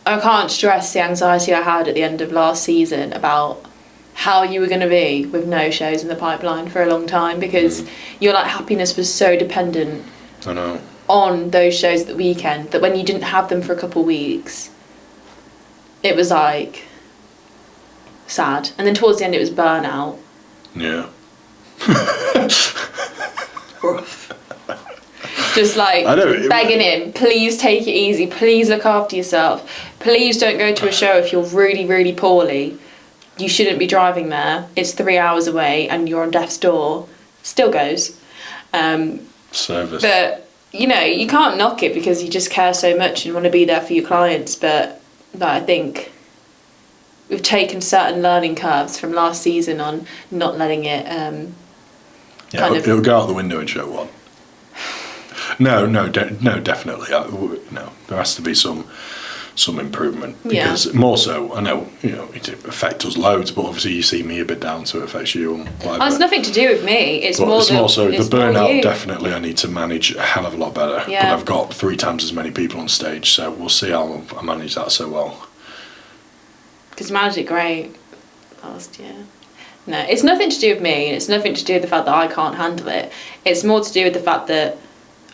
I can't stress the anxiety I had at the end of last season about how you were going to be with no shows in the pipeline for a long time, because your like happiness was so dependent on those shows at the weekend that when you didn't have them for a couple of weeks, it was like sad. And then towards the end it was burnout. Yeah. Rough. Just like begging him, please take it easy, please look after yourself, please don't go to a show if you're really, really poorly. You shouldn't be driving there. It's 3 hours away and you're on death's door. Still goes. Service. But, you know, you can't knock it because you just care so much and want to be there for your clients. But I think we've taken certain learning curves from last season on not letting it it'll go out the window in show 1. No, definitely. No, there has to be some improvement, because more so, I know, you know, it affects us loads, but obviously you see me a bit down, so it affects you and whatever. It's nothing to do with me. It's more so the burnout. Definitely, I need to manage a hell of a lot better. Yeah. But I've got 3 times as many people on stage, so we'll see how I manage that so well. Because you managed it great last year. No, it's nothing to do with me. It's nothing to do with the fact that I can't handle it. It's more to do with the fact that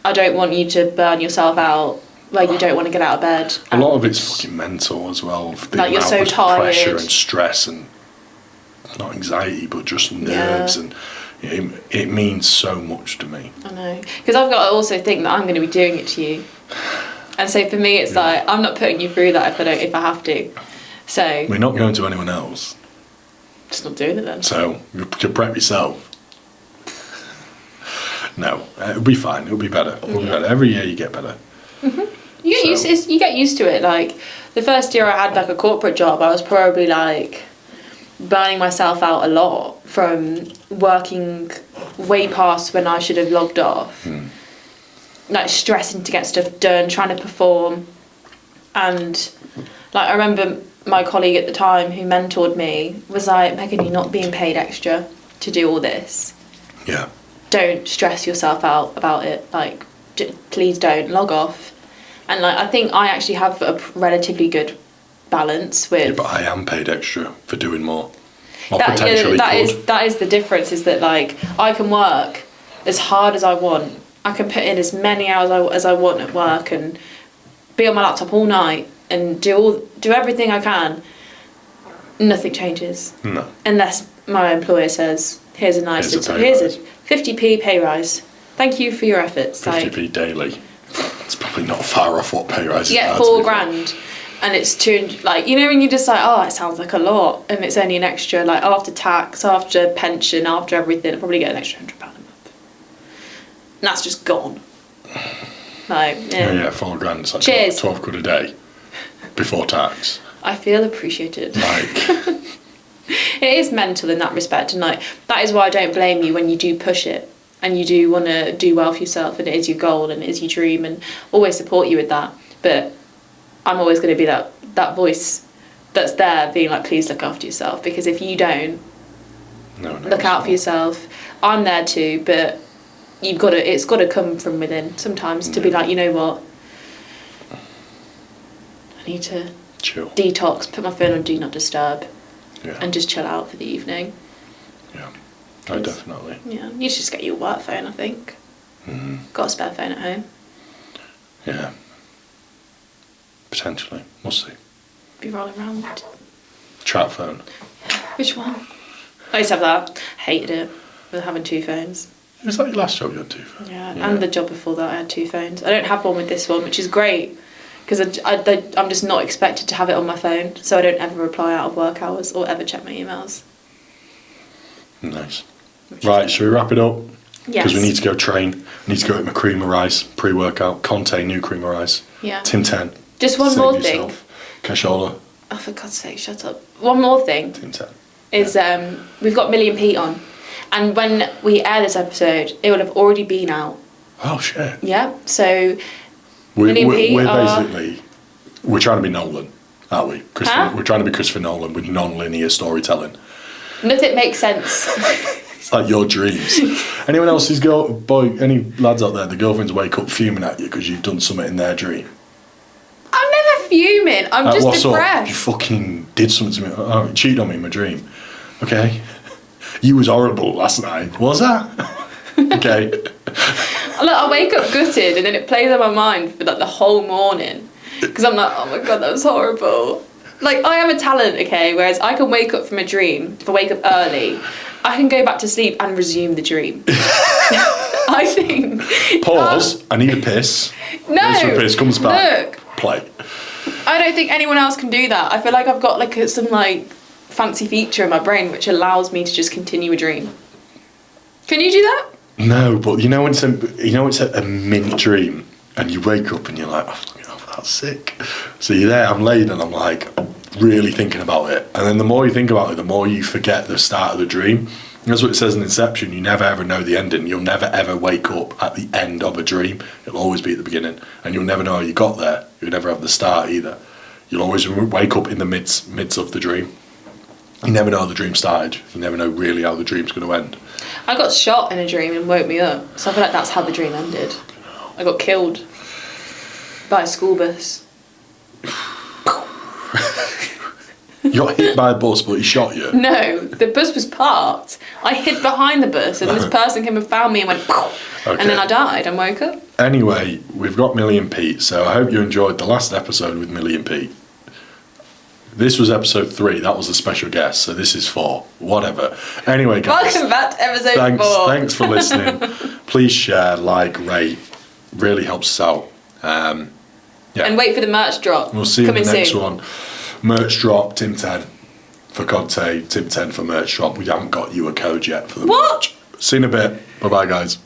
I don't want you to burn yourself out where you don't want to get out of bed. A lot of it's fucking mental as well. Like, you're so tired. Pressure and stress and not anxiety, but just nerves, and it means so much to me. I know, because I've got to also think that I'm going to be doing it to you, and so for me it's like, I'm not putting you through that if I have to. So we're not going to anyone else. Just not doing it then. So you prep yourself. No, it'll be fine. It'll be better. It'll be better. Every year you get better. You get used to it. Like the first year I had like a corporate job, I was probably like burning myself out a lot from working way past when I should have logged off. Like stressing to get stuff done, trying to perform, and like I remember my colleague at the time who mentored me was like, Megan, you're not being paid extra to do all this. Yeah. Don't stress yourself out about it. Like, please don't log off. And like, I think I actually have a relatively good balance with. Yeah, but I am paid extra for doing more. That is the difference. Is that like I can work as hard as I want. I can put in as many hours as I want at work and be on my laptop all night and do everything I can. Nothing changes. No. Unless my employer says, here's a 50p pay rise. Thank you for your efforts. 50p daily. It's probably not far off what pay rise is. You get $4,000 and it's 200, like, you know, when you're just like, oh, it sounds like a lot, and it's only an extra, like, after tax, after pension, after everything, I'll probably get an extra £100 a month. And that's just gone. Like, yeah, 4 grand, it's like cheers. 12 quid a day before tax. I feel appreciated. Like, it is mental in that respect, and like, that is why I don't blame you when you do push it, and you do want to do well for yourself, and it is your goal, and it is your dream, and always support you with that. But I'm always going to be that voice that's there being like, please look after yourself, because if you don't look out for yourself, I'm there too, but it's got to come from within sometimes to be like, you know what, I need to chill, detox, put my phone on do not disturb, and just chill out for the evening. Yeah, oh, definitely. Yeah, you should just get your work phone, I think. Got a spare phone at home. Yeah, potentially, we'll see. Be rolling around. Trap phone. Which one? I used to have that. Hated it, with having 2 phones. Was that your last job you had 2 phones? Yeah, and the job before that I had 2 phones. I don't have one with this one, which is great, because I'm just not expected to have it on my phone, so I don't ever reply out of work hours or ever check my emails. Nice. Right, should we wrap it up? Yes. Because we need to go train. We need to go eat my cream of rice, pre-workout. Conte, new cream of rice. Yeah. Tim 10. Just one Save more yourself. thing. Cashola. Oh, for God's sake, shut up. One more thing. Tim 10. Is we've got Millie and Pete on, and when we air this episode, it will have already been out. Oh, shit. Yeah, so We're basically... We're trying to be Nolan, aren't we? Huh? We're trying to be Christopher Nolan with non-linear storytelling. Nothing makes sense. It's like your dreams. Anyone else's any lads out there, the girlfriends wake up fuming at you because you've done something in their dream. I'm never fuming. I'm just what's depressed. Up? You fucking did something to me. Oh, you cheated on me in my dream. Okay. You was horrible last night. Was that? Okay. Look, I wake up gutted, and then it plays on my mind for like the whole morning, because I'm like, oh my God, that was horrible. Like, I have a talent, okay, whereas I can wake up from a dream, if I wake up early, I can go back to sleep and resume the dream. I think. Pause. I need a piss. No. Piss comes back. Look. Play. I don't think anyone else can do that. I feel like I've got like some like fancy feature in my brain which allows me to just continue a dream. Can you do that? No, but you know when it's a mint dream and you wake up and you're like, oh, that's sick. So you're there, I'm laid and I'm like really thinking about it. And then the more you think about it, the more you forget the start of the dream. And that's what it says in Inception. You never ever know the ending. You'll never ever wake up at the end of a dream. It'll always be at the beginning. And you'll never know how you got there. You'll never have the start either. You'll always wake up in the midst of the dream. You never know how the dream started. You never know really how the dream's going to end. I got shot in a dream and woke me up. So I feel like that's how the dream ended. I got killed by a school bus. You got hit by a bus, but he shot you? No, the bus was parked. I hid behind the bus, and this person came and found me and went, okay. And then I died and woke up. Anyway, we've got Millie and Pete, so I hope you enjoyed the last episode with Millie and Pete. This was episode 3, that was a special guest, so this is 4. Whatever. Anyway, guys. Welcome back to episode 4. Thanks for listening. Please share, like, rate. Really helps us out. Yeah. And wait for the merch drop. We'll see you in the next soon. one. Merch drop, Tim 10 for Conte, Tim 10 for merch drop. We haven't got you a code yet for the merch. See you in a bit. Bye-bye, guys.